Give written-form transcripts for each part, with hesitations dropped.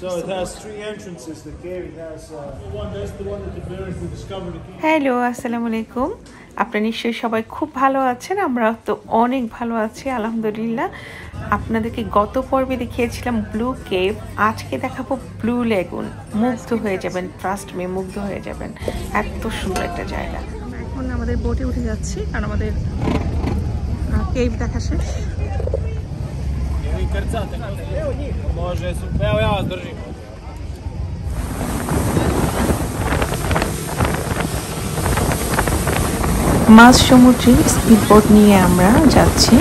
So it has three entrances. The cave has one. That's the one that the Barons who discovered the cave. Hello, আসসালামু আলাইকুম। আপনারা নিশ্চয়ই সবাই খুব ভালো আছেন। আমরা তো অনেক ভালো আছি আলহামদুলিল্লাহ। আপনাদেরকে গত পর্বে দেখিয়েছিলাম ব্লু কেভ, আজকে দেখাবো ব্লু লেগুন। মুগ্ধ হয়ে যাবেন, ট্রাস্ট মি, মুগ্ধ হয়ে যাবেন। এত সুন্দর একটা জায়গা। আমরা এখন আমাদের বোটে উঠে যাচ্ছি কারণ আমাদের কেভ দেখা শেষ। মাঝ সমুদ্রে স্পিডবোট নিয়ে আমরা যাচ্ছি।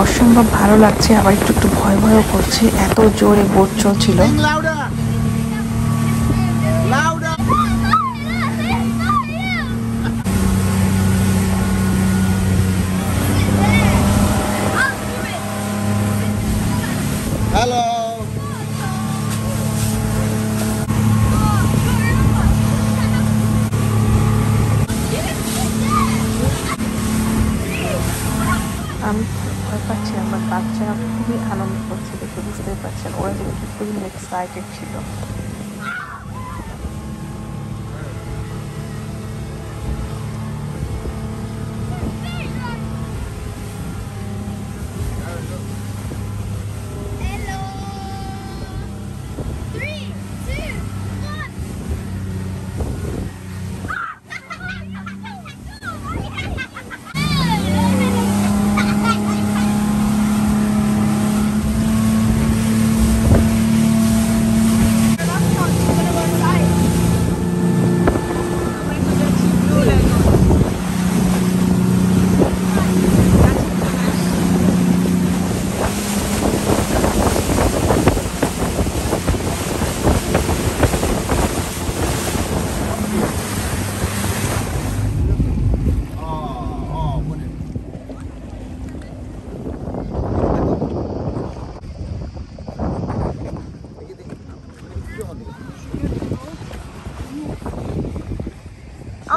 অসম্ভব ভালো লাগছে, আবার একটু একটু ভয় ভয়ও করছে, এত জোরে বোট চলছিল। Hello. আমি ভয় পাচ্ছি, আমার বাচ্চারা খুবই আনন্দ করছে দেখে, বুঝতেই পারছেন ওরা কিন্তু খুবই এক্সাইটেড ছিল।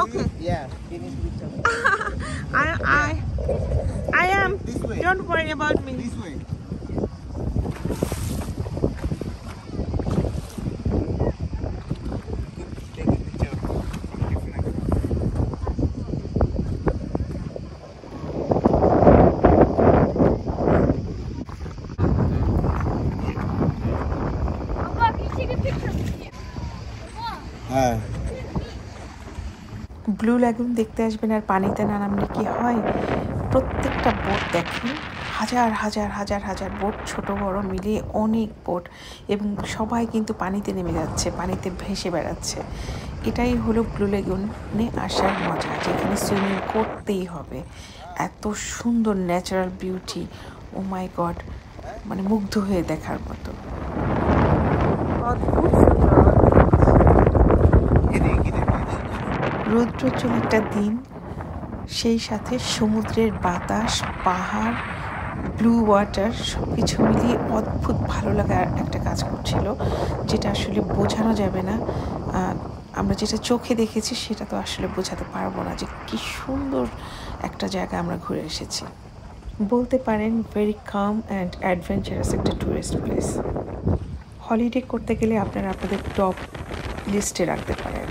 Okay. Yeah, finish with them. I am. This way. Don't worry about me. This way. Take a picture. Hi. Blue Lagoon দেখতে আসবেন আর পানিতে না নামলে কি হয়, প্রত্যেকটা বোট দেখেন, হাজার হাজার হাজার হাজার বোট, ছোট বড় মিলিয়ে অনেক বোট, এবং সবাই কিন্তু পানিতে নেমে যাচ্ছে, পানিতে ভেসে বেড়াচ্ছে। এটাই হলো ব্লু ল্যাগুনে আসার মজা, যেখানে সুইমিং করতেই হবে। এত সুন্দর ন্যাচারাল বিউটি, ও মাই গড, মানে মুগ্ধ হয়ে দেখার মতো। রৌদ্রোজ্জ্বল একটা দিন, সেই সাথে সমুদ্রের বাতাস, পাহাড়, ব্লু ওয়াটার, সব কিছু মিলিয়ে অদ্ভুত ভালো লাগার একটা কাজ করছিল, যেটা আসলে বোঝানো যাবে না। আমরা যেটা চোখে দেখেছি সেটা তো আসলে বোঝাতে পারবো না যে কি সুন্দর একটা জায়গা আমরা ঘুরে এসেছি। বলতে পারেন ভেরি কাম অ্যান্ড অ্যাডভেঞ্চারাস একটা ট্যুরিস্ট প্লেস। হলিডে করতে গেলে আপনারা আপনাদের টপ লিস্টে রাখতে পারেন।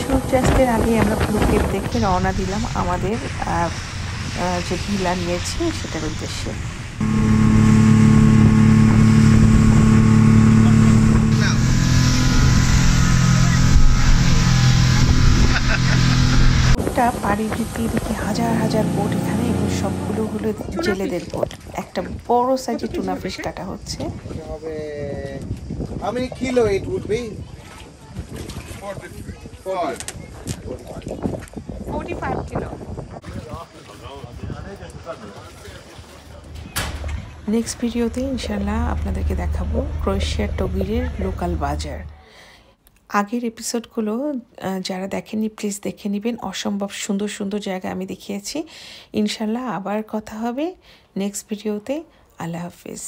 সূর্যাস্তের আগে আমরা ব্লু কেভ দেখে রওনা দিলাম আমাদের যে ভিলা নিয়েছি সেটার উদ্দেশ্যে। পাড়ি দিতে দেখি হাজার হাজার বোট এখানে, এবং সবগুলো হলো জেলেদের বোট। একটা বড় সাইজের টুনা ফিশ কাটা হচ্ছে। How many kilo it would be? 45 kilo. Next ভিডিওতে ইনশাল্লাহ আপনাদেরকে দেখাবো ক্রোয়েশিয়ার টগিরের লোকাল বাজার। আগের এপিসোডগুলো যারা দেখেননি প্লিজ দেখে নেবেন, অসম্ভব সুন্দর সুন্দর জায়গা আমি দেখিয়েছি। ইনশাল্লাহ আবার কথা হবে নেক্সট ভিডিওতে। আল্লাহ হাফিজ।